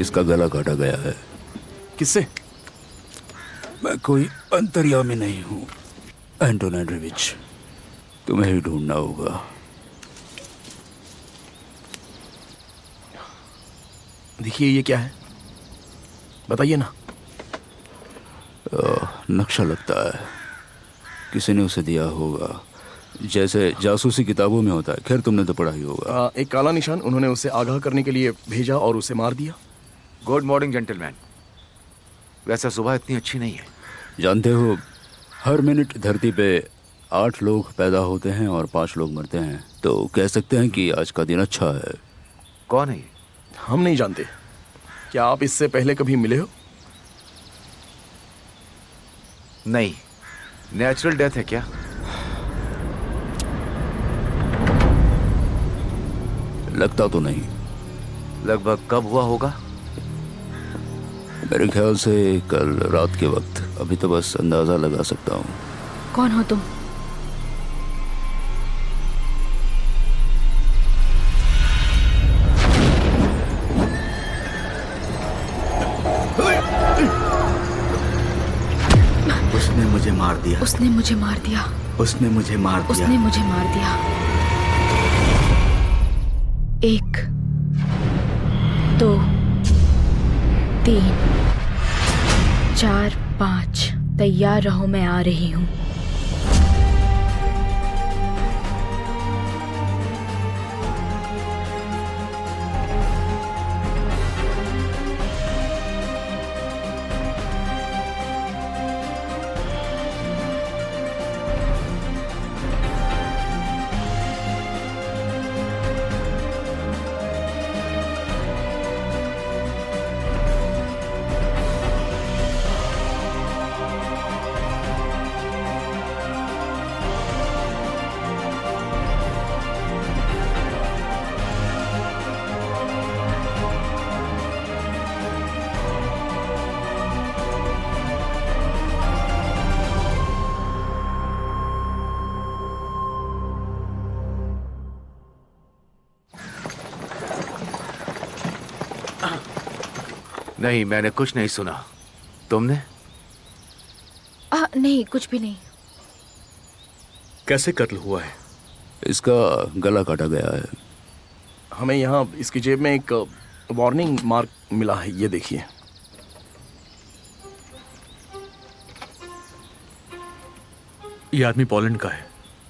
इसका गला काटा गया है। किससे? मैं कोई अंतर्यामी नहीं हूँ एंटोन एंड्रेविच, तुम्हें ही ढूंढना होगा। देखिए ये क्या है, बताइए ना। नक्शा लगता है, किसी ने उसे दिया होगा, जैसे जासूसी किताबों में होता है। खैर तुमने तो पढ़ा ही होगा। एक काला निशान, उन्होंने उसे आगाह करने के लिए भेजा और उसे मार दिया। Good morning gentleman. वैसा सुबह इतनी अच्छी नहीं है। जानते हो, हर मिनट धरती पे 8 लोग पैदा होते हैं और 5 लोग मरते हैं, तो कह सकते हैं कि आज का दिन अच्छा है। कौन है ये? हम नहीं जानते। क्या आप इससे पहले कभी मिले हो? नहीं। नेचुरल डेथ है क्या? लगता तो नहीं। लगभग कब हुआ होगा? मेरे ख्याल से कल रात के वक्त। अभी तो बस अंदाजा लगा सकता हूँ। कौन हो तुम? उसने मुझे मार दिया। उसने मुझे मार दिया। उसने मुझे मार दिया। उसने मुझे मार दिया। 1 2 3 4 5। तैयार रहो, मैं आ रही हूँ। नहीं, मैंने कुछ नहीं सुना। तुमने? नहीं, कुछ भी नहीं। कैसे कत्ल हुआ है? इसका गला काटा गया है। हमें यहाँ इसकी जेब में एक वार्निंग मार्क मिला है, ये देखिए। ये आदमी पोलैंड का है।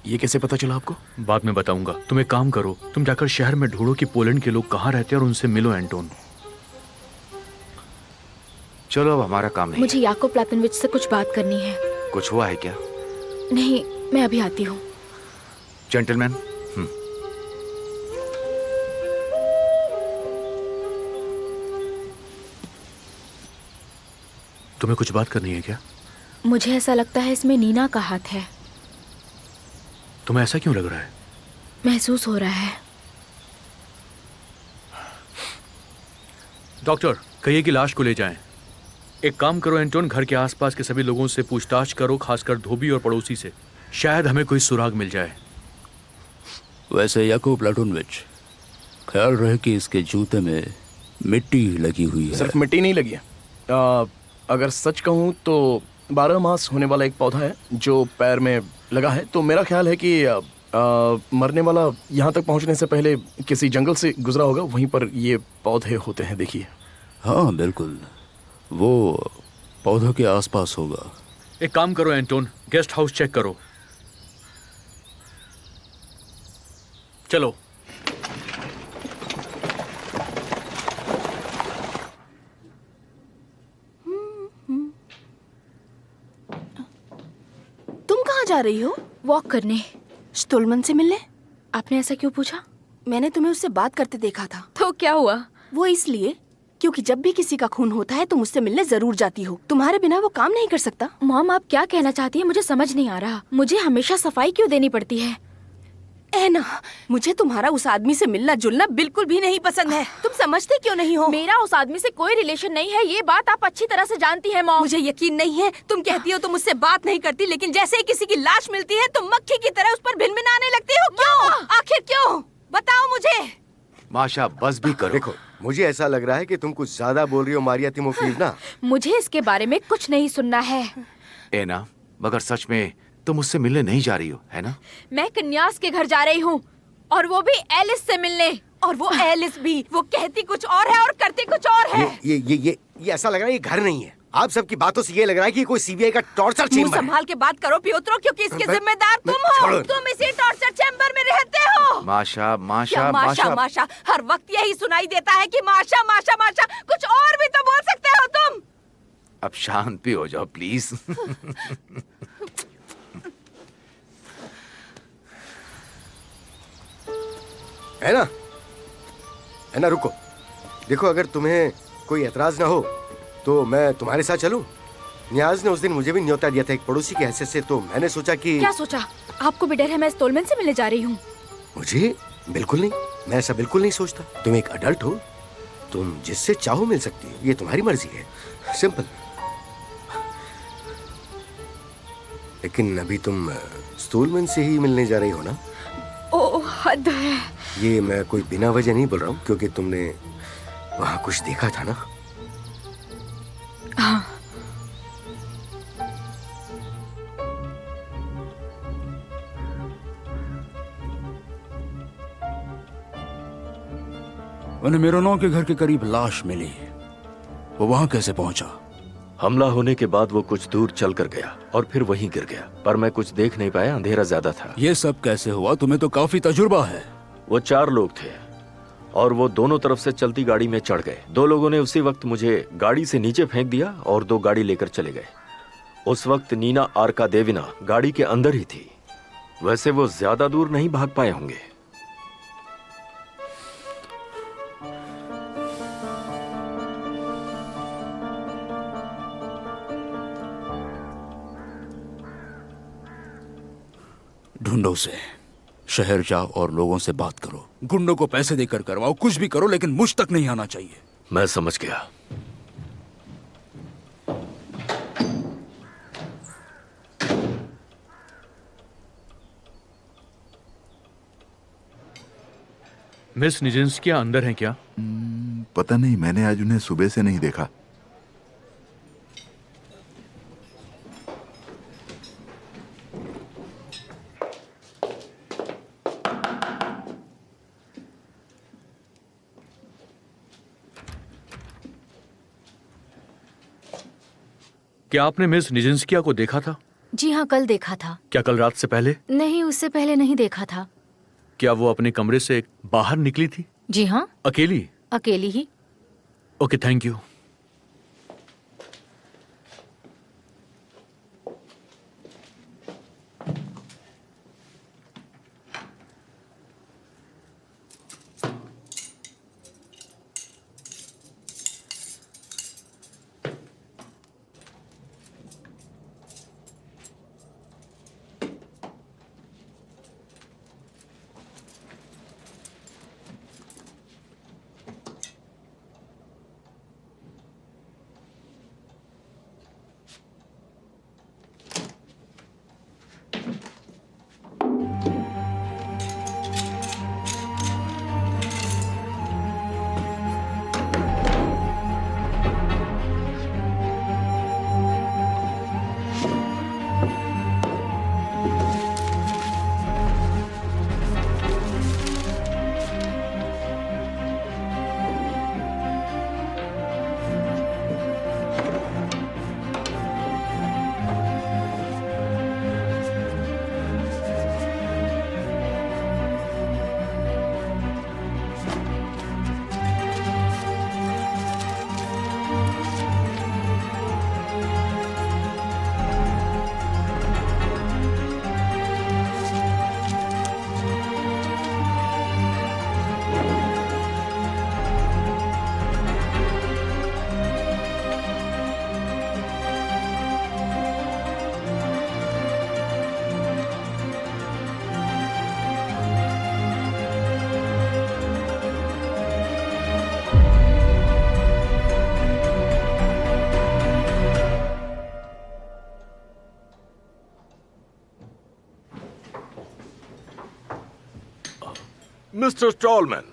ये कैसे पता चला आपको? बाद में बताऊंगा। तुम एक काम करो, तुम जाकर शहर में ढूंढो कि पोलैंड के लोग कहाँ रहते हैं और उनसे मिलो एंटोन। चलो, अब हमारा काम नहीं। मुझे याकोब प्लातनविच से कुछ बात करनी है। कुछ हुआ है क्या? नहीं, मैं अभी आती हूँ। जेंटलमैन, तुम्हें कुछ बात करनी है क्या? मुझे ऐसा लगता है इसमें नीना का हाथ है। तुम्हें ऐसा क्यों लग रहा है? महसूस हो रहा है। डॉक्टर, कहिए कि लाश को ले जाएं। एक काम करो एंटोन, घर के आसपास के सभी लोगों से पूछताछ करो, खासकर धोबी और पड़ोसी से। शायद हमें कोई सुराग मिल जाए। वैसे याकोब प्लाटोनविच, ख्याल रहे कि इसके जूते में मिट्टी लगी हुई है। सिर्फ मिट्टी नहीं लगी है। अगर सच कहूँ तो 12 मास होने वाला एक पौधा है जो पैर में लगा है। तो मेरा ख्याल है कि मरने वाला यहाँ तक पहुँचने से पहले किसी जंगल से गुजरा होगा, वहीं पर ये पौधे होते हैं, देखिए। हाँ बिल्कुल, वो पौधों के आसपास होगा। एक काम करो एंटोन, गेस्ट हाउस चेक करो। चलो। तुम कहाँ जा रही हो? वॉक करने। स्टोलमन से मिलने? आपने ऐसा क्यों पूछा? मैंने तुम्हें उससे बात करते देखा था। तो क्या हुआ? वो इसलिए क्योंकि जब भी किसी का खून होता है तुम उससे मिलने जरूर जाती हो। तुम्हारे बिना वो काम नहीं कर सकता। मॉम, आप क्या कहना चाहती हैं? मुझे समझ नहीं आ रहा। मुझे हमेशा सफाई क्यों देनी पड़ती है? एना, मुझे तुम्हारा उस आदमी से मिलना जुलना बिल्कुल भी नहीं पसंद है। तुम समझते क्यों नहीं हो? मेरा उस आदमी से कोई रिलेशन नहीं है, ये बात आप अच्छी तरह से जानती हैं मॉम। मुझे यकीन नहीं है। तुम कहती हो तुम उससे बात नहीं करती, लेकिन जैसे ही किसी की लाश मिलती है तुम मक्खी की तरह उस पर भिनभिनाने लगती हो। क्यों? आखिर क्यों? बताओ मुझे। माशा, बस भी करो। देखो, मुझे ऐसा लग रहा है कि तुम कुछ ज्यादा बोल रही हो मारिया तिमोफीवना। मुझे इसके बारे में कुछ नहीं सुनना है। एना, मगर सच में तुम उससे मिलने नहीं जा रही हो, है ना? मैं कन्यास के घर जा रही हूँ, और वो भी एलिस से मिलने। और वो एलिस भी, वो कहती कुछ और है और करती कुछ और है। ये ऐसा लग रहा है ये घर नहीं है। आप सबकी बातों से ये लग रहा है कि कोई सीबीआई का टॉर्चर मुंह चेंबर है। संभाल के बात करो पियोत्रो, क्योंकि इसके मैं- जिम्मेदार तुम मैं- हो। छोड़ो। तुम इसी टॉर्चर चैम्बर में रहते हो। माशा, माशा, क्या माशा माशा। माशा? हर वक्त यही सुनाई देता है कि माशा माशा माशा। कुछ और भी तो बोल सकते हो तुम। अब शांत भी हो जाओ प्लीज। है ना, रुको। देखो, अगर तुम्हें कोई एतराज ना हो तो मैं तुम्हारे साथ चलूं। नियाज ने उस दिन मुझे भी न्योता दिया था एक पड़ोसी की हैसियत से, तो मैंने सोचा कि क्या सोचा? आपको भी डर है मैं स्टोलमैन से मिलने जा रही हूँ? मुझे बिल्कुल नहीं, मैं ऐसा बिल्कुल नहीं सोचता। तुम एक अडल्ट हो, तुम जिससे चाहो मिल सकती हो, ये तुम्हारी मर्जी है। सिंपल। लेकिन अभी तुम स्टोलमैन से ही मिलने जा रही हो ना? ओह, हद है। ये मैं कोई बिना वजह नहीं बोल रहा हूँ, क्योंकि तुमने वहां कुछ देखा था ना। हाँ। उन्हें मेरोनों के घर के करीब लाश मिली। वो वहां कैसे पहुंचा? हमला होने के बाद वो कुछ दूर चल कर गया और फिर वहीं गिर गया, पर मैं कुछ देख नहीं पाया, अंधेरा ज्यादा था। ये सब कैसे हुआ? तुम्हें तो काफी तजुर्बा है। वो 4 लोग थे और वो दोनों तरफ से चलती गाड़ी में चढ़ गए। 2 लोगों ने उसी वक्त मुझे गाड़ी से नीचे फेंक दिया और 2 गाड़ी लेकर चले गए। उस वक्त नीना आर्कादेविना गाड़ी के अंदर ही थी। वैसे वो ज्यादा दूर नहीं भाग पाए होंगे। ढूंढो उसे। शहर जाओ और लोगों से बात करो। गुंडों को पैसे देकर करवाओ, कुछ भी करो, लेकिन मुझ तक नहीं आना चाहिए। मैं समझ गया। मिस निजिंस्किया अंदर हैं क्या? पता नहीं, मैंने आज उन्हें सुबह से नहीं देखा। क्या आपने मिस निजिंस्किया को देखा था? जी हाँ, कल देखा था। क्या कल रात से पहले? नहीं, उससे पहले नहीं देखा था। क्या वो अपने कमरे से बाहर निकली थी? जी हाँ, अकेली? अकेली ही। Okay, thank you. Mister Stallman,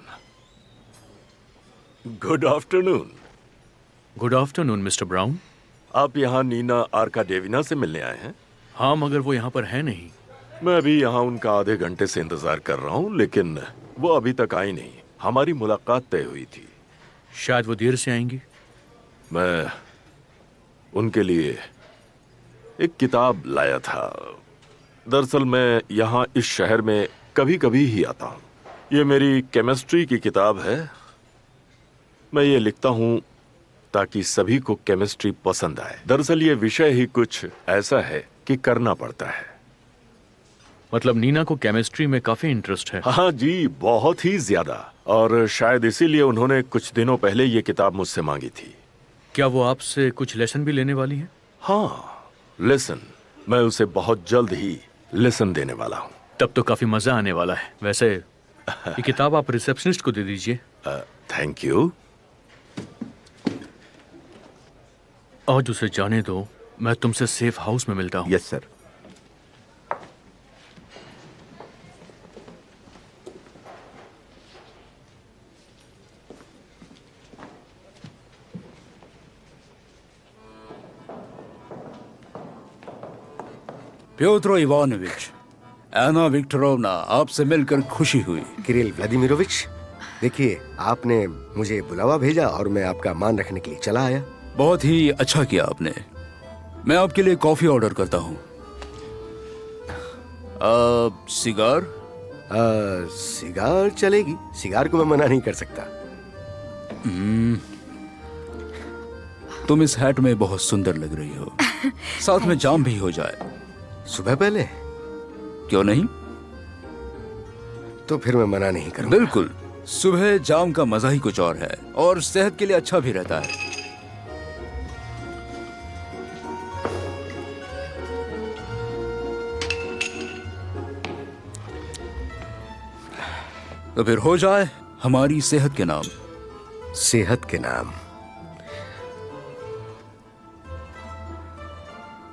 good afternoon. Good afternoon Mister Brown. आप यहाँ नीना आर्काडेविना से मिलने आए हैं? हाँ, मगर वो यहाँ पर है नहीं। मैं भी यहाँ उनका आधे घंटे से इंतजार कर रहा हूँ, लेकिन वो अभी तक आई नहीं। हमारी मुलाकात तय हुई थी। शायद वो देर से आएंगी। मैं उनके लिए एक किताब लाया था। दरअसल मैं यहाँ इस शहर में कभी कभी ही आता हूँ। ये मेरी केमिस्ट्री की किताब है। मैं ये लिखता हूँ ताकि सभी को केमिस्ट्री पसंद आए। दरअसल ये विषय ही कुछ ऐसा है कि करना पड़ता है। मतलब नीना को केमिस्ट्री में काफी इंटरेस्ट है। हाँ जी, बहुत ही ज्यादा। और शायद इसीलिए उन्होंने कुछ दिनों पहले ये किताब मुझसे मांगी थी। क्या वो आपसे कुछ लेसन भी लेने वाली है? हाँ, लेसन। मैं उसे बहुत जल्द ही लेसन देने वाला हूँ। तब तो काफी मजा आने वाला है। वैसे ये किताब आप रिसेप्शनिस्ट को दे दीजिए। Thank you. आज उसे जाने दो, मैं तुमसे सेफ हाउस में मिलता हूँ। Yes sir. Pyotr Ivanovich, Anna Viktorovna, आपसे मिलकर खुशी हुई। किरिल व्लादिमीरोविच, देखिए आपने मुझे बुलावा भेजा और मैं आपका मान रखने के लिए चला आया। बहुत ही अच्छा किया आपने। मैं आपके लिए कॉफी ऑर्डर करता हूँ। सिगार? सिगार चलेगी। सिगार को मैं मना नहीं कर सकता। तुम इस हैट में बहुत सुंदर लग रही हो। साथ में जाम भी हो जाए। सुबह पहले? क्यों नहीं? तो फिर मैं मना नहीं करूंगा। बिल्कुल, सुबह जाम का मजा ही कुछ और है और सेहत के लिए अच्छा भी रहता है। तो फिर हो जाए हमारी सेहत के नाम। सेहत के नाम।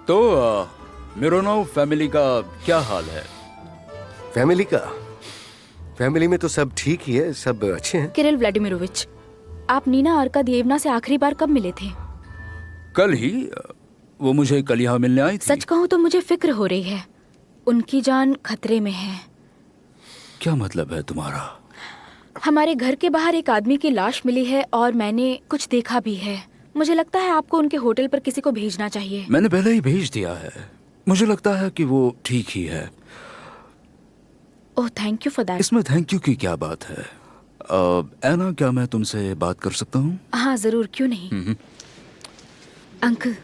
तो मिरोनोव फैमिली का क्या हाल है? फैमिली में तो सब ठीक ही है, सब अच्छे हैं। किरिल व्लादिमीरोविच, आप नीना आर्कादिएवना से आखिरी बार कब मिले थे? कल ही। वो मुझे कल यहाँ मिलने आई थी। सच कहूँ तो मुझे फिक्र हो रही है। उनकी जान खतरे में है। क्या मतलब है तुम्हारा? हमारे घर के बाहर एक आदमी की लाश मिली है और मैंने कुछ देखा भी है। मुझे लगता है आपको उनके होटल पर किसी को भेजना चाहिए। मैंने पहले ही भेज दिया है। मुझे लगता है कि वो ठीक ही है। ओह, थैंक यू फॉर दैट। इसमें थैंक यू की क्या बात है? एना, क्या मैं तुमसे बात कर सकता हूँ? हाँ जरूर, क्यों नहीं। अंकल।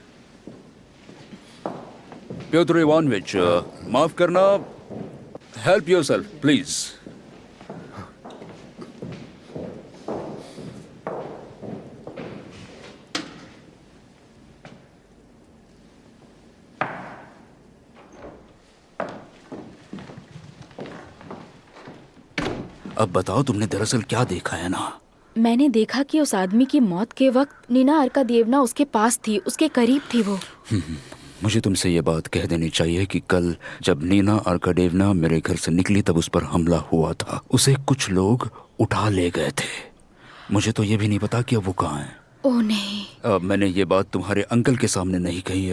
प्योत्र इवानोविच, माफ करना। Help yourself please. अब बताओ, तुमने दरअसल क्या देखा है ना? मैंने देखा कि उस आदमी की मौत के वक्त नीना आर्कादिएवना उसके पास थी, उसके करीब थी वो। मुझे तुमसे ये बात कह देनी चाहिए कि कल जब नीना आर्काडिएवना मेरे घर से निकली तब उस पर हमला हुआ था। उसे कुछ लोग उठा ले गए थे। मुझे तो ये भी नहीं पता कि अब वो कहाँ है। ओह नहीं। मैंने ये बात तुम्हारे अंकल के सामने नहीं कही।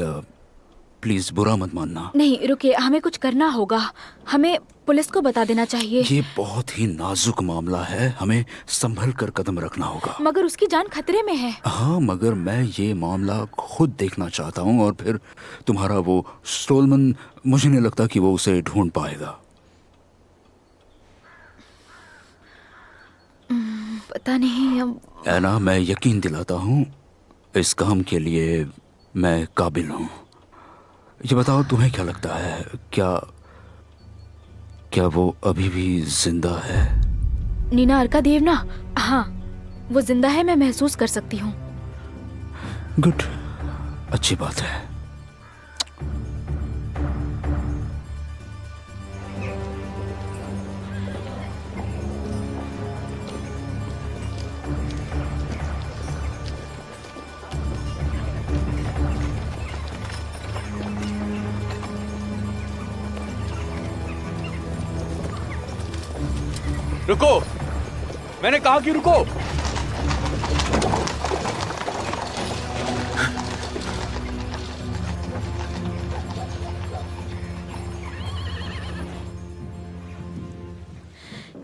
प्लीज बुरा मत मानना। नहीं, रुकिए, हमें कुछ करना होगा। हमें पुलिस को बता देना चाहिए। ये बहुत ही नाजुक मामला है, हमें संभल कर कदम रखना होगा। मगर उसकी जान खतरे में है। हाँ, मगर मैं ये मामला खुद देखना चाहता हूँ और फिर तुम्हारा वो स्टोलमन, मुझे नहीं लगता कि वो उसे ढूंढ पाएगा। पता नहीं अब। ऐना, मैं यकीन दिलाता हूँ इस काम के लिए मैं काबिल हूँ। ये बताओ, तुम्हें क्या लगता है, क्या वो अभी भी जिंदा है? नीना आर्कादिएवना? हाँ, वो जिंदा है, मैं महसूस कर सकती हूँ। गुड, अच्छी बात है। रुको, मैंने कहा कि रुको।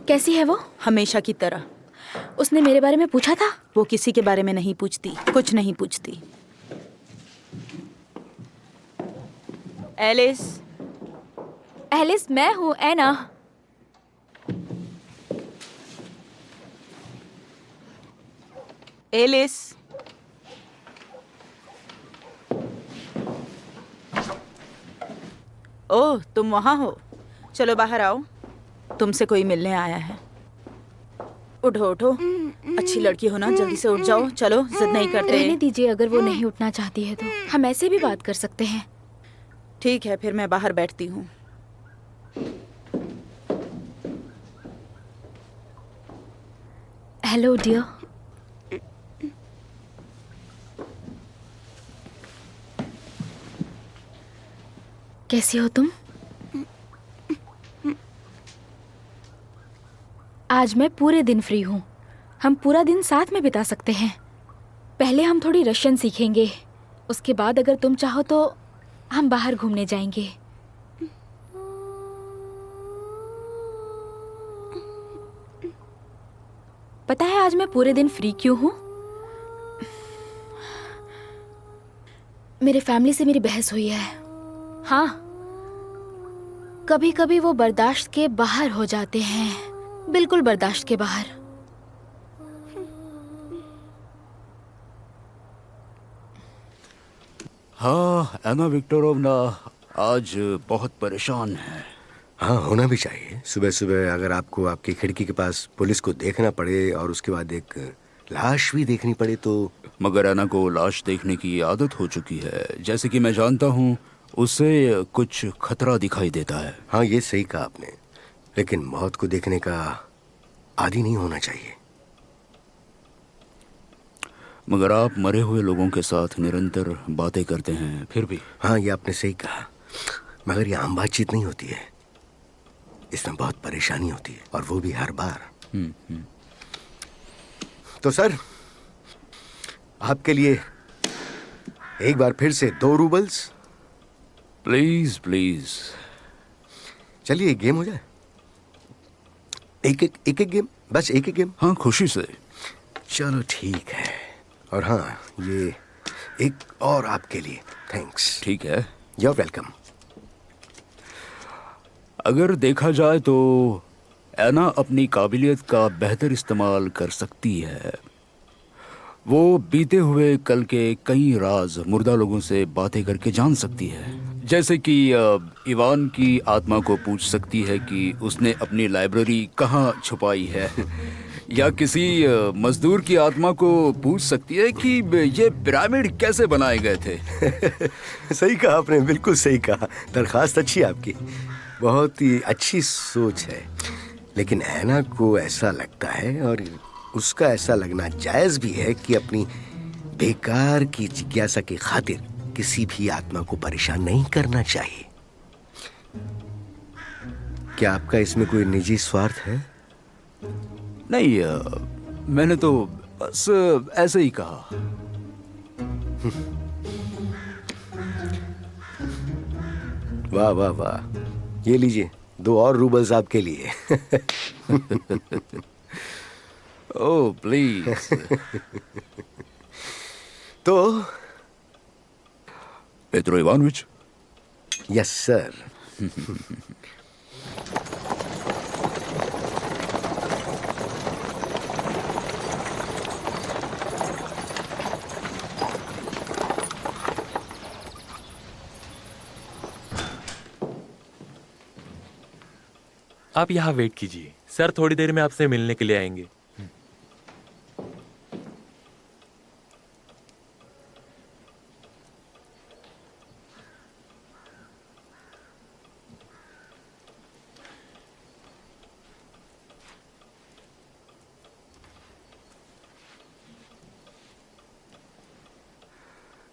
कैसी है वो? हमेशा की तरह। उसने मेरे बारे में पूछा था? वो किसी के बारे में नहीं पूछती, कुछ नहीं पूछती। एलिस। एलिस, मैं हूँ एना। एलिस। ओह, तुम वहां हो। चलो बाहर आओ, तुमसे कोई मिलने आया है। उठो उठो, अच्छी लड़की हो ना, जल्दी से उठ जाओ। चलो, जिद नहीं करते। रहने दीजिए, अगर वो नहीं उठना चाहती है तो हम ऐसे भी बात कर सकते हैं। ठीक है, फिर मैं बाहर बैठती हूँ। Hello dear. कैसी हो तुम? आज मैं पूरे दिन फ्री हूँ। हम पूरा दिन साथ में बिता सकते हैं। पहले हम थोड़ी रशियन सीखेंगे, उसके बाद अगर तुम चाहो तो हम बाहर घूमने जाएंगे। पता है आज मैं पूरे दिन फ्री क्यों हूँ? मेरे फैमिली से मेरी बहस हुई है। हाँ, कभी कभी वो बर्दाश्त के बाहर हो जाते हैं, बिल्कुल बर्दाश्त के बाहर। हाँ, एना विक्टोरोवना आज बहुत परेशान है। हाँ, होना भी चाहिए। सुबह सुबह अगर आपको आपकी खिड़की के पास पुलिस को देखना पड़े और उसके बाद एक लाश भी देखनी पड़े तो। मगर एना को लाश देखने की आदत हो चुकी है। जैसे कि मैं जानता हूँ, उसे कुछ खतरा दिखाई देता है। हाँ, ये सही कहा आपने, लेकिन मौत को देखने का आदी नहीं होना चाहिए। मगर आप मरे हुए लोगों के साथ निरंतर बातें करते हैं, फिर भी। हाँ, ये आपने सही कहा, मगर ये आम बातचीत नहीं होती है। इसमें बहुत परेशानी होती है, और वो भी हर बार। तो सर, आपके लिए एक बार फिर से 2 रूबल्स। Please please. चलिए, एक गेम हो जाए। एक गेम, बस एक गेम। हाँ, खुशी से। चलो ठीक है। और हाँ, ये एक और आपके लिए। थैंक्स। ठीक है, यू आर वेलकम। अगर देखा जाए तो एना अपनी काबिलियत का बेहतर इस्तेमाल कर सकती है। वो बीते हुए कल के कई राज मुर्दा लोगों से बातें करके जान सकती है। जैसे कि इवान की आत्मा को पूछ सकती है कि उसने अपनी लाइब्रेरी कहाँ छुपाई है, या किसी मजदूर की आत्मा को पूछ सकती है कि ये पिरामिड कैसे बनाए गए थे। सही कहा आपने, बिल्कुल सही कहा। दरखास्त अच्छी है आपकी, बहुत ही अच्छी सोच है। लेकिन ऐना को ऐसा लगता है, और उसका ऐसा लगना जायज भी है, कि अपनी बेकार की जिज्ञासा की खातिर किसी भी आत्मा को परेशान नहीं करना चाहिए। क्या आपका इसमें कोई निजी स्वार्थ है? नहीं, मैंने तो बस ऐसे ही कहा। वाह वाह वाह, ये लीजिए 2 और रूबल्स आपके लिए। Oh please. तो पेत्रो इवानोविच। Yes sir. आप यहाँ वेट कीजिए, सर थोड़ी देर में आपसे मिलने के लिए आएंगे।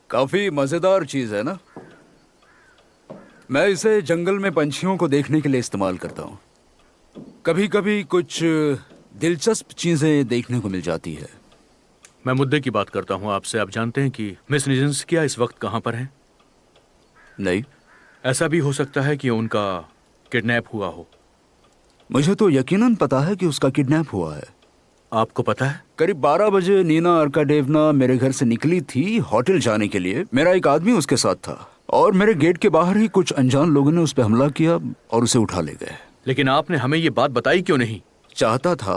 काफी मजेदार चीज है ना। मैं इसे जंगल में पंछियों को देखने के लिए इस्तेमाल करता हूँ। कभी कभी कुछ दिलचस्प चीजें देखने को मिल जाती है। मैं मुद्दे की बात करता हूँ आपसे। आप जानते हैं कि मिस निजिंस्किया इस वक्त कहाँ पर हैं? नहीं। ऐसा भी हो सकता है कि उनका किडनैप हुआ हो। मुझे तो यकीनन पता है कि उसका किडनैप हुआ है। आपको पता है? करीब 12 बजे नीना आर्काडेवना मेरे घर से निकली थी होटल जाने के लिए। मेरा एक आदमी उसके साथ था और मेरे गेट के बाहर ही कुछ अनजान लोगों ने उस पर हमला किया और उसे उठा ले गए। लेकिन आपने हमें ये बात बताई क्यों नहीं? चाहता था।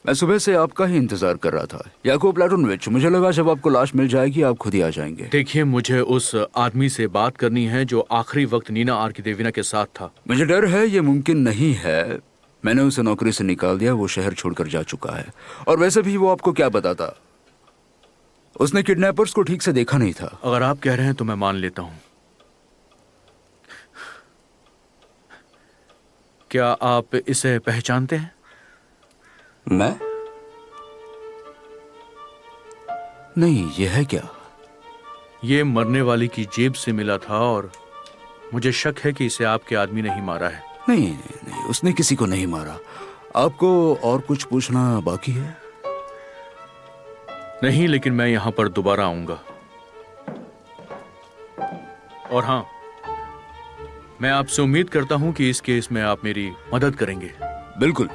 मैं सुबह से आपका ही इंतजार कर रहा था याकूब प्लाटोनोविच। मुझे लगा जब आपको लाश मिल जाएगी आप खुद ही आ जाएंगे। देखिए, मुझे उस आदमी से बात करनी है जो आखिरी वक्त नीना आर्कादेविना के साथ था। मुझे डर है ये मुमकिन नहीं है। मैंने उसे नौकरी से निकाल दिया। वो शहर छोड़कर जा चुका है। और वैसे भी वो आपको क्या बताता? उसने किडनैपर्स को ठीक से देखा नहीं था। अगर आप कह रहे हैं तो मैं मान लेता हूं। क्या आप इसे पहचानते हैं? मैं? नहीं। ये है क्या? ये मरने वाली की जेब से मिला था और मुझे शक है कि इसे आपके आदमी ने ही मारा है। नहीं नहीं नहीं, उसने किसी को नहीं मारा। आपको और कुछ पूछना बाकी है? नहीं, लेकिन मैं यहां पर दोबारा आऊंगा। और हां, मैं आपसे उम्मीद करता हूं कि इस केस में आप मेरी मदद करेंगे। बिल्कुल।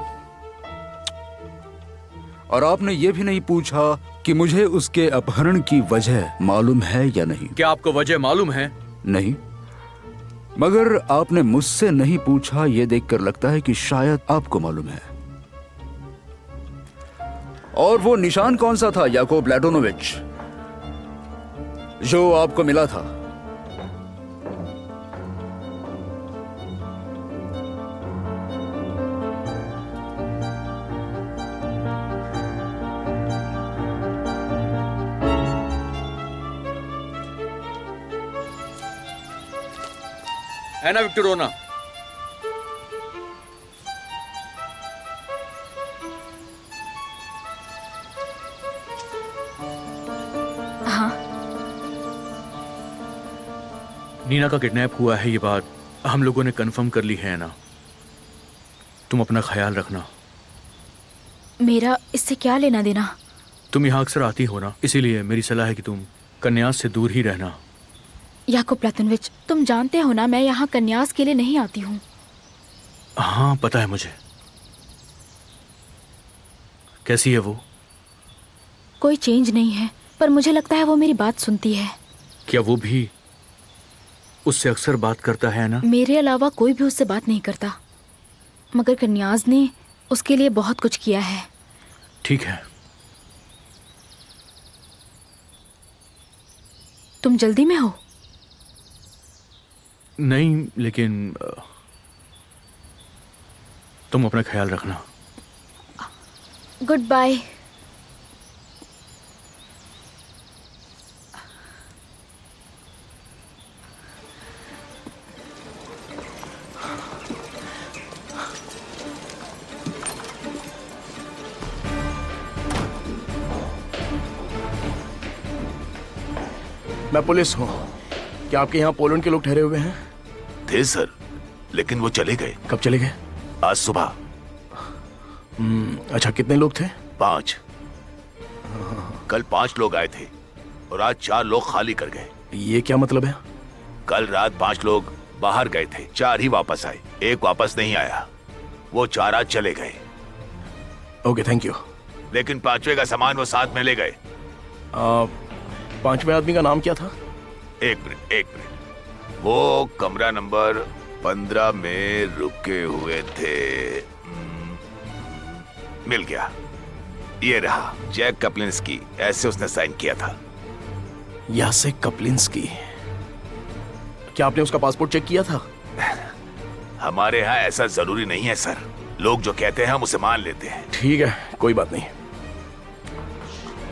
और आपने ये भी नहीं पूछा कि मुझे उसके अपहरण की वजह मालूम है या नहीं। क्या आपको वजह मालूम है? नहीं, मगर आपने मुझसे नहीं पूछा ये देखकर लगता है कि शायद आपको मालूम है। और वो निशान कौन सा था याकूब प्लाटोनोविच जो आपको मिला था? एना विक्टोरोना, हाँ। नीना का किडनैप हुआ है, ये बात हम लोगों ने कंफर्म कर ली है ना। तुम अपना ख्याल रखना। मेरा इससे क्या लेना देना? तुम यहाँ अक्सर आती हो ना, इसीलिए मेरी सलाह है कि तुम कन्यास से दूर ही रहना। याकूब प्लाटोनोविच, तुम जानते हो ना मैं यहाँ कन्यास के लिए नहीं आती हूँ। हाँ, पता है मुझे। कैसी है वो? कोई चेंज नहीं है, पर मुझे लगता है वो मेरी बात सुनती है। क्या वो भी उससे अक्सर बात करता है ना? मेरे अलावा कोई भी उससे बात नहीं करता, मगर कन्याज ने उसके लिए बहुत कुछ किया है। ठीक है। तुम जल्दी में हो? नहीं, लेकिन तुम अपना ख्याल रखना। Good bye. मैं पुलिस हूँ। क्या आपके यहाँ पोलैंड के लोग ठहरे हुए हैं? थे सर, लेकिन वो चले गए। कब चले गए? आज सुबह। अच्छा, कितने लोग थे? 5। कल 5 लोग आए थे और आज 4 लोग खाली कर गए। ये क्या मतलब है? कल रात 5 लोग बाहर गए थे, 4 ही वापस आए। एक वापस नहीं आया। वो 4 आज चले गए। Okay, thank you. लेकिन 5वें का सामान वो साथ में ले गए। 5वें आदमी का नाम क्या था? एक मिनट। वो कमरा नंबर 15 में रुके हुए थे। मिल गया। ये रहा, जैक कपलिंस्की। ऐसे उसने साइन किया था। यासेक कपलिंस्की। क्या आपने उसका पासपोर्ट चेक किया था? हमारे यहाँ ऐसा जरूरी नहीं है सर। लोग जो कहते हैं हम उसे मान लेते हैं। ठीक है, कोई बात नहीं।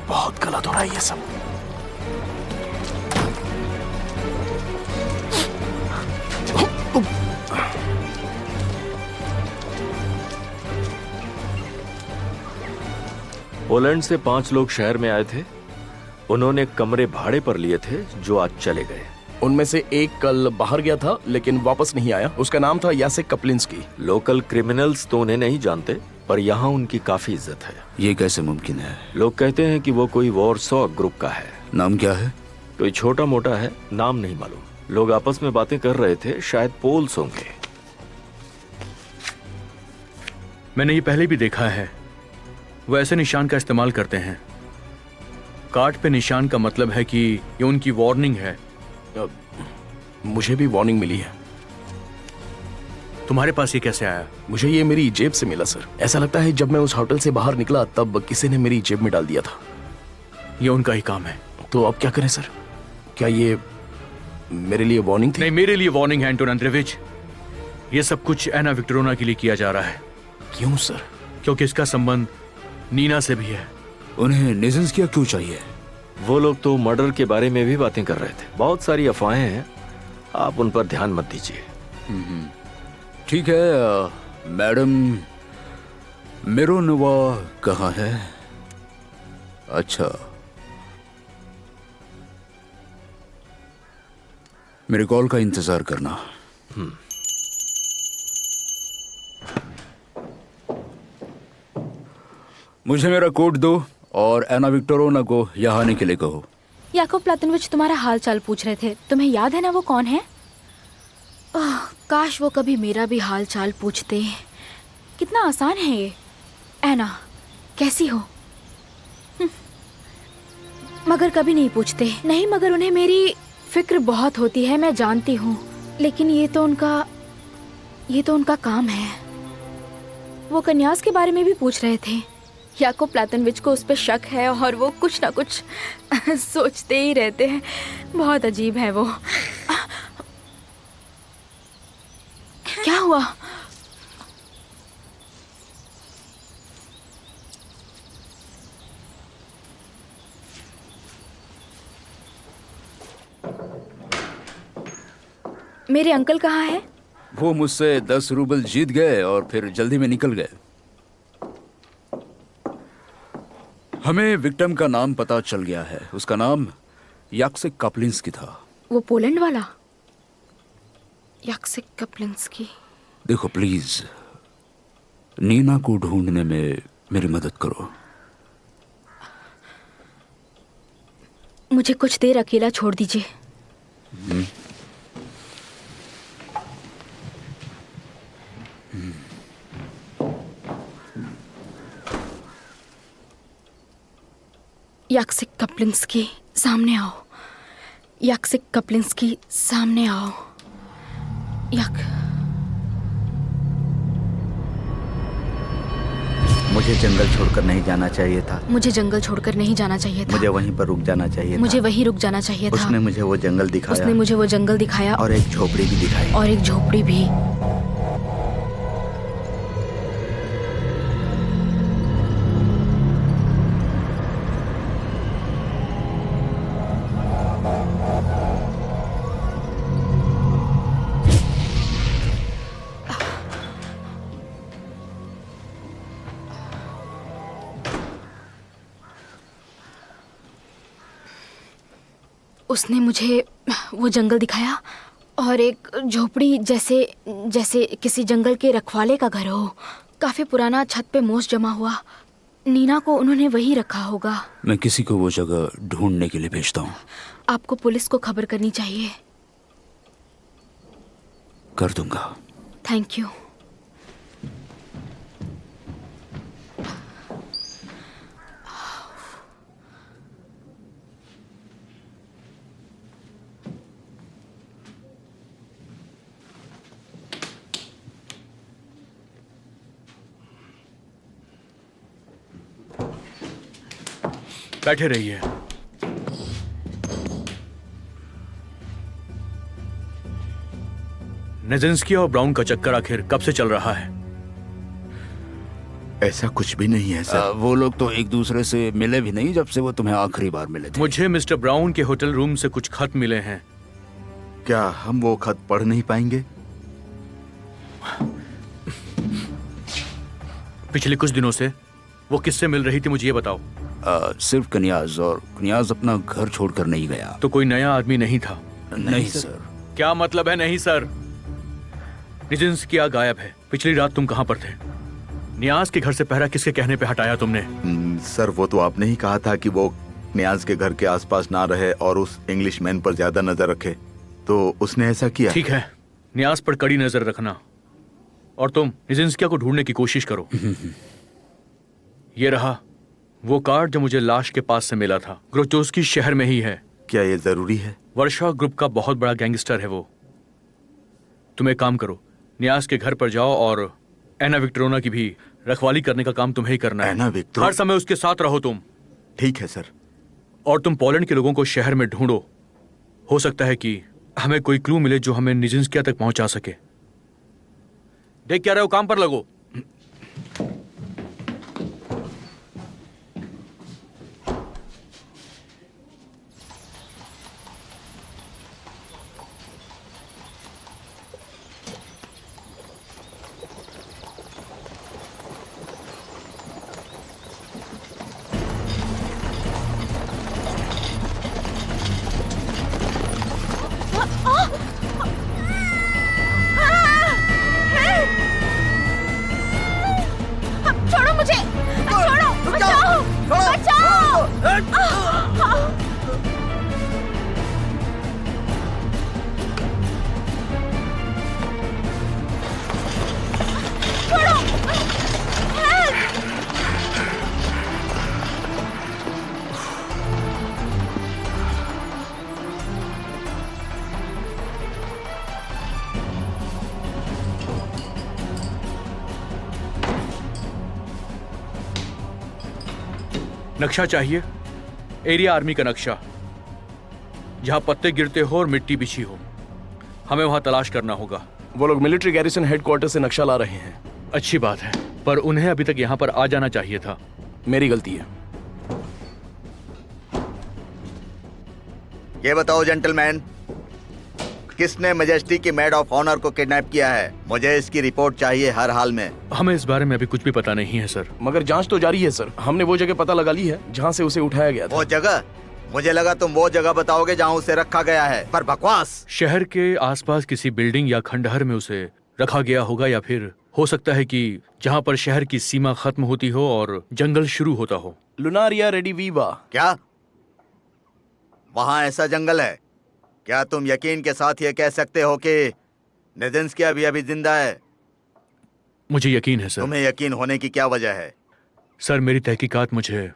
बहुत गलत हो रहा है ये सब। पोलैंड से 5 लोग शहर में आए थे। उन्होंने कमरे भाड़े पर लिए थे जो आज चले गए। उनमें से एक कल बाहर गया था लेकिन वापस नहीं आया। उसका नाम था यासेक कपलिंस्की। लोकल क्रिमिनल्स तो उन्हें नहीं जानते, पर यहाँ उनकी काफी इज्जत है। ये कैसे मुमकिन है? लोग कहते हैं कि वो कोई वॉरसॉ ग्रुप का है। नाम क्या है? कोई छोटा मोटा है, नाम नहीं मालूम। लोग आपस में बातें कर रहे थे, शायद पोल्स होंगे। मैंने ये पहले भी देखा है। वो ऐसे निशान का इस्तेमाल करते हैं। कार्ड पे निशान का मतलब है कि ये उनकी वार्निंग है। मुझे भी वार्निंग मिली है। तुम्हारे पास ये कैसे आया? मुझे ये मेरी जेब से मिला सर। ऐसा लगता है जब मैं उस होटल से बाहर निकला तब किसी ने मेरी जेब में डाल दिया था। ये उनका ही काम है। तो अब क्या करें सर? क्या ये मेरे लिए वार्निंग थी? नहीं, मेरे लिए वार्निंग है एंटोन अंद्रेविच। ये सब कुछ एना विक्टोरिना के लिए किया जा रहा है। क्यों सर? क्योंकि इसका संबंध नीना से भी है। उन्हें निजेंस्की क्यों चाहिए? वो लोग तो मर्डर के बारे में भी बातें कर रहे थे। बहुत सारी अफवाहें हैं, आप उन पर ध्यान मत दीजिए। ठीक है। मैडम मिरोनोवा कहाँ है? अच्छा, मेरे कॉल का इंतजार करना। मुझे मेरा कोट दो और एना विक्टोरिना को यहाँ आने के लिए कहो। याकूब प्लातनविच तुम्हारा हाल चाल पूछ रहे थे। तुम्हें याद है ना वो कौन है? काश वो कभी मेरा भी हाल चाल पूछते। कितना आसान है ये। एना कैसी हो? मगर कभी नहीं पूछते। नहीं, मगर उन्हें मेरी फिक्र बहुत होती है, मैं जानती हूँ। लेकिन ये तो उनका काम है। वो कन्यास के बारे में भी पूछ रहे थे। याकूब प्लातनविच को उस पर शक है और वो कुछ ना कुछ सोचते ही रहते हैं। बहुत अजीब है वो। क्या हुआ? मेरे अंकल कहाँ हैं? वो मुझसे 10 रूबल जीत गए और फिर जल्दी में निकल गए। हमें विक्टिम का नाम पता चल गया है। उसका नाम यासेक कपलिंस्की था। वो पोलैंड वाला यासेक कपलिंस्की। देखो प्लीज, नीना को ढूंढने में मेरी मदद करो। मुझे कुछ देर अकेला छोड़ दीजिए। यासेक कपलिंस्की, सामने आओ। यासेक कपलिंस्की, सामने आओ। मुझे जंगल छोड़कर नहीं जाना चाहिए था। मुझे जंगल छोड़कर नहीं जाना चाहिए था। मुझे वहीं पर रुक जाना चाहिए था। मुझे वहीं रुक जाना चाहिए था। उसने मुझे वो जंगल दिखाया। और एक झोपड़ी भी दिखाई। और एक झोपड़ी भी। उसने मुझे वो जंगल दिखाया और एक झोपड़ी, जैसे किसी जंगल के रखवाले का घर हो। काफी पुराना, छत पे मोस जमा हुआ। नीना को उन्होंने वही रखा होगा। मैं किसी को वो जगह ढूंढने के लिए भेजता हूँ। आपको पुलिस को खबर करनी चाहिए। कर दूंगा। Thank you. बैठे रहिए। निजेंस्की और ब्राउन का चक्कर आखिर कब से चल रहा है? ऐसा कुछ भी नहीं है सर। वो लोग तो एक दूसरे से मिले भी नहीं जब से वो तुम्हें आखिरी बार मिले थे। मुझे मिस्टर ब्राउन के होटल रूम से कुछ खत मिले हैं। क्या हम वो खत पढ़ नहीं पाएंगे? पिछले कुछ दिनों से वो किससे मिल रही थी, मुझे ये बताओ। सिर्फ कन्याज, और कन्याज अपना घर छोड़कर नहीं गया। तो कोई नया आदमी नहीं था? नहीं सर। क्या मतलब है नहीं सर? निजिंस्किया गायब है। पिछली रात तुम कहां पर थे? नियाज के घर से पहरा किसके कहने पे हटाया तुमने? सर वो तो आपने ही कहा था कि वो नियाज के घर के आसपास ना रहे और उस इंग्लिशमैन पर ज्यादा नजर रखे, तो उसने ऐसा किया। ठीक है, नियाज पर कड़ी नजर रखना और तुम निजिंस्किया को ढूंढने की कोशिश करो। ये रहा वो कार्ड जो मुझे लाश के पास से मिला था। ग्रोचोस्की शहर में ही है। क्या ये जरूरी है? वर्षा ग्रुप का बहुत बड़ा गैंगस्टर है वो। तुम एक काम करो, नियाज के घर पर जाओ और एना विक्टोरिना की भी रखवाली करने का काम तुम्हें ही करना है। एना विक्टोरिना? हर समय उसके साथ रहो तुम। ठीक है सर। और तुम पोलैंड के लोगों को शहर में ढूंढो। हो सकता है कि हमें कोई क्लू मिले जो हमें निजिंस्किया तक पहुंचा सके। देख क्या रहे हो, काम पर लगो। छोड़ो मुझे, छोड़ो, बचाओ, बचाओ। छोड़ो, नक्शा चाहिए? एरिया आर्मी का नक्शा, जहां पत्ते गिरते हो और मिट्टी बिछी हो। हमें वहां तलाश करना होगा। वो लोग मिलिट्री गैरिसन हेडक्वार्टर से नक्शा ला रहे हैं। अच्छी बात है, पर उन्हें अभी तक यहां पर आ जाना चाहिए था। मेरी गलती है। ये बताओ जेंटलमैन, किसने मैजेस्टी की मेड ऑफ ऑनर को किडनैप किया है? मुझे इसकी रिपोर्ट चाहिए हर हाल में। हमें इस बारे में अभी कुछ भी पता नहीं है सर। मगर जांच तो जारी है सर। हमने वो जगह पता लगा ली है जहां से उसे उठाया गया था। वो जगह? मुझे लगा तुम वो जगह बताओगे जहां उसे रखा गया है, पर बकवास। शहर के आसपास किसी बिल्डिंग या खंडहर में उसे रखा गया होगा, या फिर हो सकता है कि जहां पर शहर की सीमा खत्म होती हो और जंगल शुरू होता हो। लुनारिया रेडिवीवा। क्या वहां ऐसा जंगल है? क्या तुम यकीन के साथ ये कह सकते हो कि निजिंस्किया अभी जिंदा है? मुझे यकीन है सर। तुम्हें यकीन होने की क्या वजह है? सर मेरी तहकीकात मुझे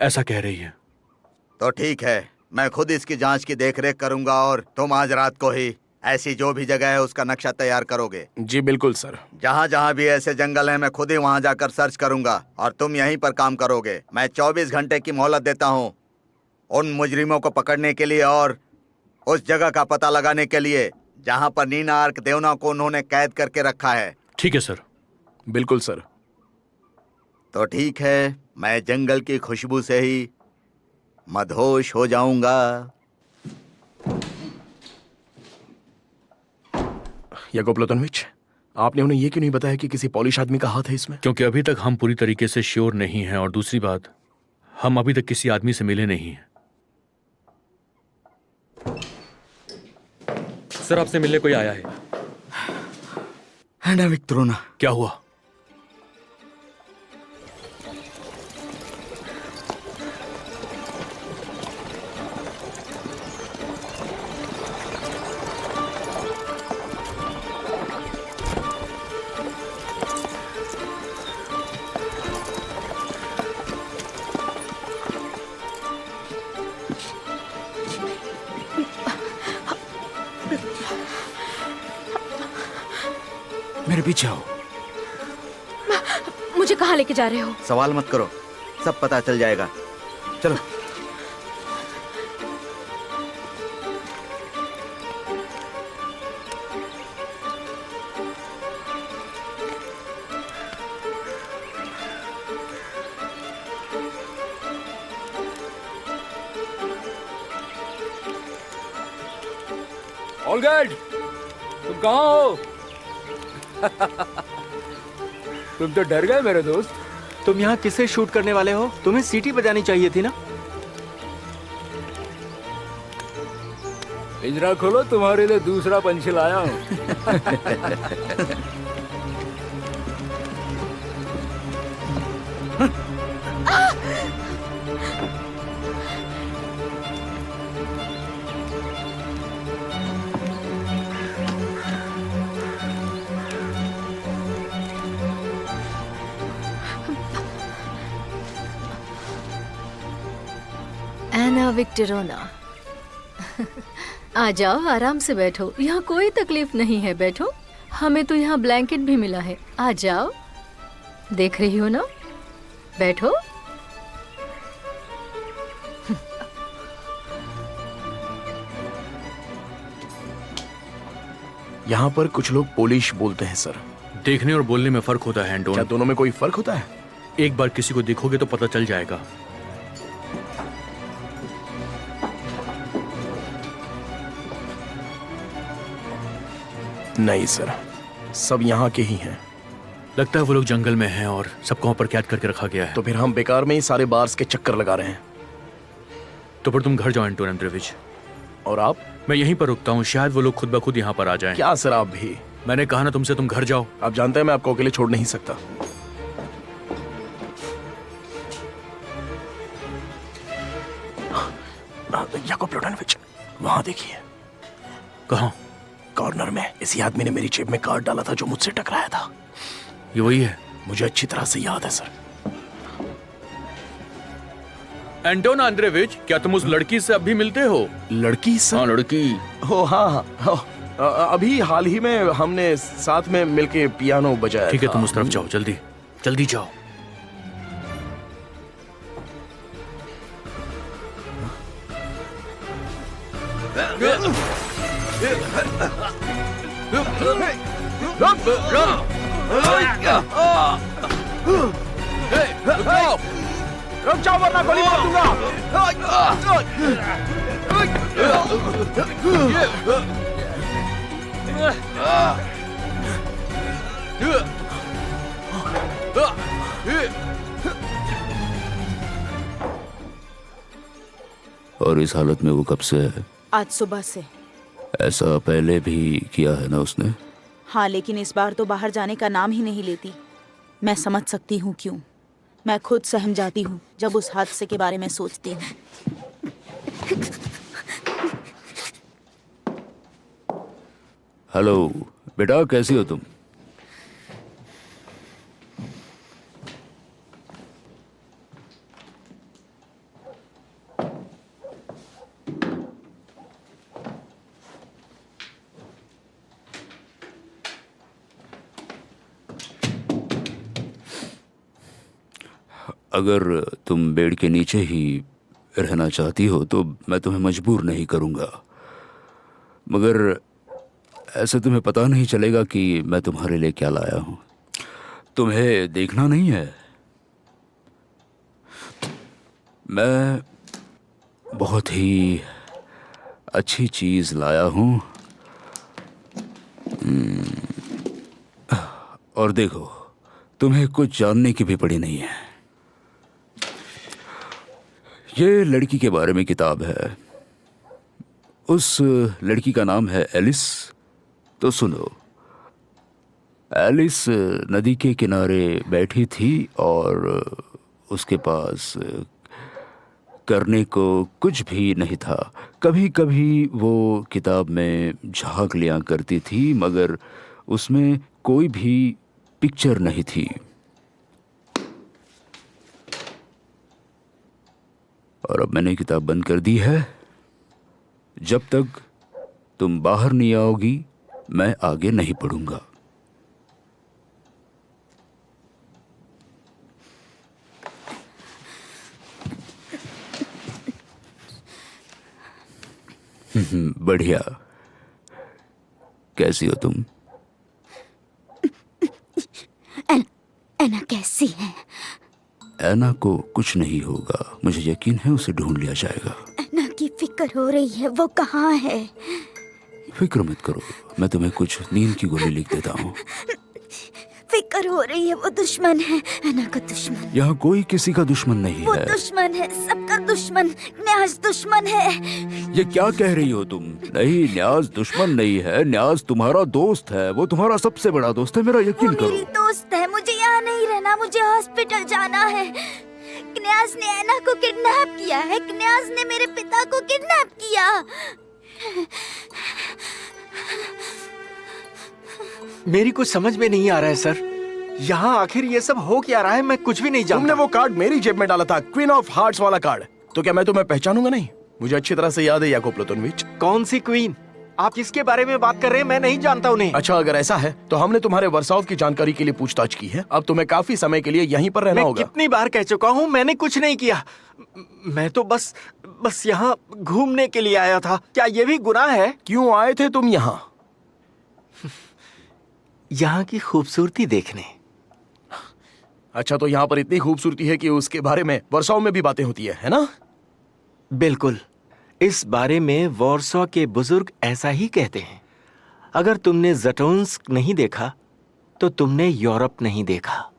ऐसा कह रही है। तो ठीक है, मैं खुद इसकी जांच की देखरेख करूंगा और तुम आज रात को ही ऐसी जो भी जगह है उसका नक्शा तैयार करोगे। जी बिल्कुल सर। जहाँ जहाँ भी ऐसे जंगल हैं मैं खुद ही वहाँ जाकर सर्च करूंगा और तुम यहीं पर काम करोगे। मैं 24 घंटे की मोहलत देता हूँ उन मुजरिमों को पकड़ने के लिए और उस जगह का पता लगाने के लिए जहाँ पर नीना आर्क देवना को उन्होंने कैद करके रखा है। ठीक है सर। बिल्कुल सर। तो ठीक है, मैं जंगल की खुशबू से ही मदहोश हो जाऊंगा। याकोब प्लतोनोविच, आपने उन्हें ये क्यों नहीं बताया कि किसी पॉलिश आदमी का हाथ है इसमें? क्योंकि अभी तक हम पूरी तरीके से श्योर नहीं हैं, और दूसरी बात, हम अभी तक किसी आदमी से मिले नहीं हैं। सर आपसे मिलने कोई आया है। एना विक्टोरिना। क्या हुआ? मेरे पीछे आओ। मुझे कहाँ लेके जा रहे हो? सवाल मत करो, सब पता चल जाएगा। चलो। ऑलगार्ड, तुम कहाँ हो? तुम तो डर गए मेरे दोस्त। तुम यहाँ किसे शूट करने वाले हो? तुम्हें सीटी बजानी चाहिए थी ना। पिंजरा खोलो, तुम्हारे लिए दूसरा पंछी लाया हूँ। एना विक्टोरिना, आ जाओ, आराम से बैठो, यहाँ कोई तकलीफ नहीं है, बैठो। हमें तो यहाँ ब्लैंकेट भी मिला है, आ जाओ। देख रही हो ना, बैठो। यहाँ पर कुछ लोग पोलिश बोलते हैं सर। देखने और बोलने में फर्क होता है एंटोन। क्या दोनों में कोई फर्क होता है? एक बार किसी को देखोगे तो पता चल जाएगा। नहीं सर, सब यहाँ के ही हैं। लगता है वो लोग जंगल में हैं और सबको वहाँ पर कैद करके रखा गया है। तो फिर हम बेकार में ही सारे बार्स के चक्कर लगा रहे हैं। तो फिर तुम घर जाओ एंटोन एंड्रेविच। और आप? मैं यहीं पर रुकता हूँ, शायद वो लोग खुद ब खुद यहाँ पर आ जाएं। क्या सर, आप भी? मैंने कहा ना तुमसे, तुम घर जाओ। आप जानते हैं मैं आपको अकेले छोड़ नहीं सकता। याकूब लोडानोविच, वहां देखिए। कहाँ? कॉर्नर में। इसी आदमी ने मेरी जेब में कार्ड डाला था जो मुझसे टकराया था। ये वही है? मुझे अच्छी तरह से याद है सर। एंटोन एंड्रेविच, क्या तुम उस लड़की से अब भी मिलते हो? लड़की सर? हाँ, लड़की। हो हाँ, अभी हाल ही में हमने साथ में मिलके पियानो बजाया। ठीक है, तुम उस तरफ जाओ, जल्दी जल्दी जाओ। रुक जाओ वरना गोली मार दूंगा। और इस हालत में वो कब से है? आज सुबह से। ऐसा पहले भी किया है ना उसने? हाँ, लेकिन इस बार तो बाहर जाने का नाम ही नहीं लेती। मैं समझ सकती हूँ क्यों। मैं खुद सहम जाती हूँ जब उस हादसे के बारे में सोचती हूँ। हेलो बेटा, कैसी हो तुम? अगर तुम बेड के नीचे ही रहना चाहती हो तो मैं तुम्हें मजबूर नहीं करूंगा, मगर ऐसे तुम्हें पता नहीं चलेगा कि मैं तुम्हारे लिए क्या लाया हूं। तुम्हें देखना नहीं है? मैं बहुत ही अच्छी चीज लाया हूं। और देखो, तुम्हें कुछ जानने की भी पड़ी नहीं है। ये लड़की के बारे में किताब है। उस लड़की का नाम है एलिस। तो सुनो, एलिस नदी के किनारे बैठी थी और उसके पास करने को कुछ भी नहीं था। कभी कभी वो किताब में झांक लिया करती थी, मगर उसमें कोई भी पिक्चर नहीं थी। और अब मैंने किताब बंद कर दी है। जब तक तुम बाहर नहीं आओगी मैं आगे नहीं पढ़ूंगा। बढ़िया। कैसी हो तुम? एना कैसी है? एना को कुछ नहीं होगा, मुझे यकीन है उसे ढूंढ लिया जाएगा। एना की फिक्र हो रही है, वो कहाँ है? फिक्र मत करो, मैं तुम्हें कुछ नींद की गोली लिख देता हूँ। फिक्र फिक्र हो रही है, वो दुश्मन है, ऐना का दुश्मन। यहाँ कोई किसी का दुश्मन नहीं वो है। दुश्मन है, सबका दुश्मन। न्याज दुश्मन है। ये क्या कह रही हो तुम? नहीं, न्याज दुश्मन नहीं है, न्याज तुम्हारा दोस्त है, वो तुम्हारा सबसे बड़ा दोस्त है, मेरा यकीन करो। मेरी दोस्त है, मुझे यहाँ नहीं रहना, मुझे हॉस्पिटल जाना है। न्याज ने ऐना को किडनैप किया है, न्याज ने मेरे पिता को किडनैप किया। मेरी कुछ समझ में नहीं आ रहा है सर, यहाँ आखिर ये सब हो क्या रहा है? मैं कुछ भी नहीं जानता। तुमने वो कार्ड मेरी जेब में डाला था, क्वीन ऑफ हार्ट्स वाला कार्ड। तो क्या मैं तुम्हें पहचानूंगा नहीं? मुझे अच्छी तरह से याद है याकूब प्लतोनविच। कौन सी क्वीन? आप किसके बारे में बात कर रहे हैं? मैं नहीं जानता उन्हें। अच्छा, अगर ऐसा है तो हमने तुम्हारे वर्सोव की जानकारी के लिए पूछताछ की है। अब तुम्हें काफी समय के लिए यहीं पर रहना मैं होगा। कितनी बार कह चुका हूँ, मैंने कुछ नहीं किया। मैं तो बस यहाँ घूमने के लिए आया था। क्या ये भी गुनाह है? क्यों आए थे तुम यहाँ? यहाँ की खूबसूरती देखने। अच्छा, तो यहाँ पर इतनी खूबसूरती है कि उसके बारे में वर्सोव में भी बातें होती है ना? बिल्कुल, इस बारे में वॉर्सो के बुजुर्ग ऐसा ही कहते हैं। अगर तुमने ज़टोन्स्क नहीं देखा तो तुमने यूरोप नहीं देखा।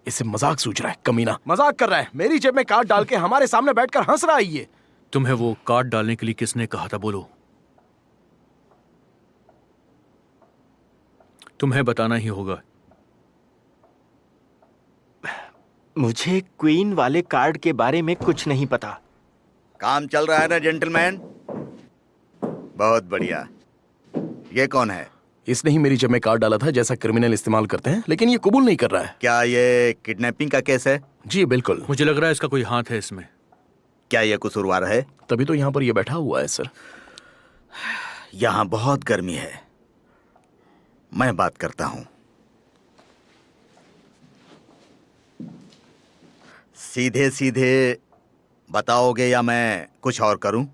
इसे मजाक सूझ रहा है, कमीना मजाक कर रहा है। मेरी जेब में कार्ड डाल के हमारे सामने बैठकर हंस रहा है ये। तुम्हें वो कार्ड डालने के लिए किसने कहा था? बोलो। तुम्हें बताना ही होगा। मुझे क्वीन वाले कार्ड के बारे में कुछ नहीं पता। काम चल रहा है ना जेंटलमैन? बहुत बढ़िया। ये कौन है? इसने ही मेरी जेब में कार्ड डाला था, जैसा क्रिमिनल इस्तेमाल करते हैं, लेकिन ये कबूल नहीं कर रहा है। क्या ये किडनैपिंग का केस है? जी बिल्कुल। मुझे लग रहा है इसका कोई हाथ है इसमें। क्या ये कसूरवार है? तभी तो यहाँ पर ये बैठा हुआ है सर। यहाँ बहुत गर्मी है, मैं बात करता हूँ। सीधे सीधे बताओगे या मैं कुछ और करूं?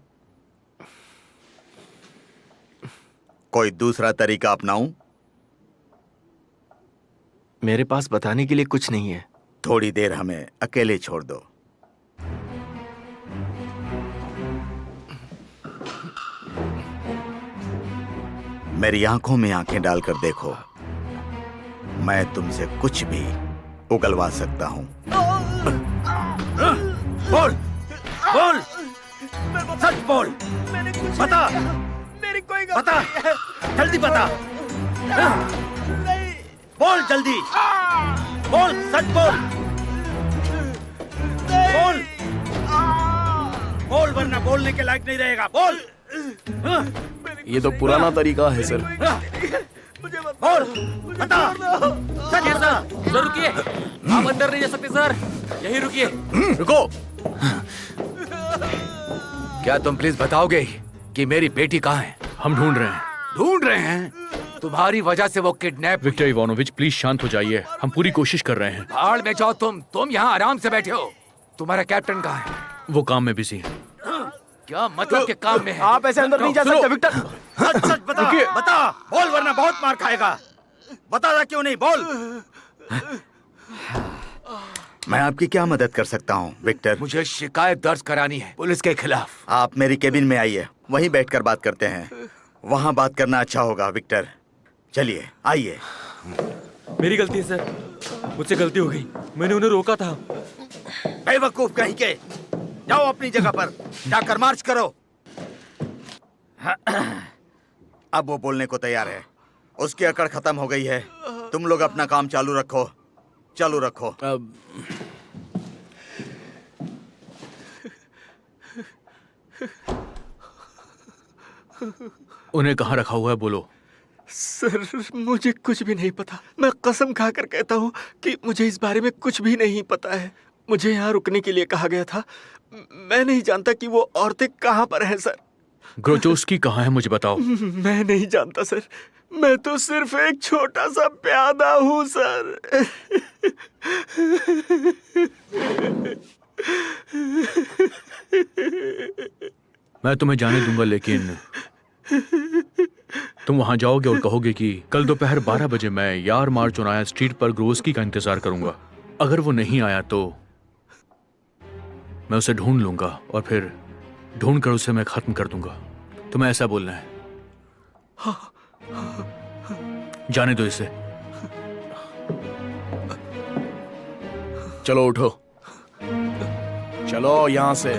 कोई दूसरा तरीका अपनाऊं? मेरे पास बताने के लिए कुछ नहीं है। थोड़ी देर हमें अकेले छोड़ दो। मेरी आंखों में आंखें डालकर देखो, मैं तुमसे कुछ भी उगलवा सकता हूं। बोल बोल, सच बोल, बता, मेरी कोई बता, जल्दी बता, बोल जल्दी, बोल, सच बोल, बोल, बोल वरना बोलने के लायक नहीं रहेगा। बोल। ये तो पुराना तरीका है सर। बोल, बता, सच बता। सर रुकिए, आप अंदर नहीं जा सकते सर, यहीं रुकिए। रुको। क्या तुम प्लीज बताओगे कि मेरी बेटी कहाँ है? हम ढूंढ रहे हैं। ढूंढ रहे हैं? तुम्हारी वजह से वो किडनैप। विक्टर इवानोविच, प्लीज शांत हो जाइए, हम पूरी कोशिश कर रहे हैं। भाड़ में जाओ तुम यहाँ आराम से बैठे हो। तुम्हारा कैप्टन कहाँ है? वो काम में बिजी है। क्या मतलब के काम में है? आप ऐसे अंदर नहीं जा सकते विक्टर। सच सच बता, बता, बोल वरना बहुत मार खाएगा। बता क्यों नहीं, बोल। मैं आपकी क्या मदद कर सकता हूँ विक्टर? मुझे शिकायत दर्ज करानी है पुलिस के खिलाफ। आप मेरी केबिन में आइए, वहीं बैठकर बात करते हैं। वहाँ बात करना अच्छा होगा विक्टर। चलिए आइए। मेरी गलती है सर, मुझसे गलती हो गई, मैंने उन्हें रोका था। बेवकूफ कहीं के, जाओ अपनी जगह पर जाकर मार्च करो। अब वो बोलने को तैयार है, उसकी अकड़ खत्म हो गई है। तुम लोग अपना काम चालू रखो, चालू रखो। उन्हें कहाँ रखा हुआ है? बोलो। सर मुझे कुछ भी नहीं पता। मैं कसम खाकर कहता हूँ कि मुझे इस बारे में कुछ भी नहीं पता है। मुझे यहाँ रुकने के लिए कहा गया था। मैं नहीं जानता कि वो औरतें कहाँ पर हैं सर। ग्रोचोस्की कहाँ है, मुझे बताओ। मैं नहीं जानता सर, मैं तो सिर्फ एक छोटा सा प्यादा हूँ सर। मैं तुम्हें जाने दूंगा, लेकिन तुम वहां जाओगे और कहोगे कि कल दोपहर 12 बजे मैं यार मार्चोनाया स्ट्रीट पर ग्रोस्की का इंतजार करूंगा। अगर वो नहीं आया तो मैं उसे ढूंढ लूंगा और फिर ढूंढकर उसे मैं खत्म कर दूंगा। तुम्हें ऐसा बोलना है। जाने दो इसे। चलो उठो, चलो यहाँ से।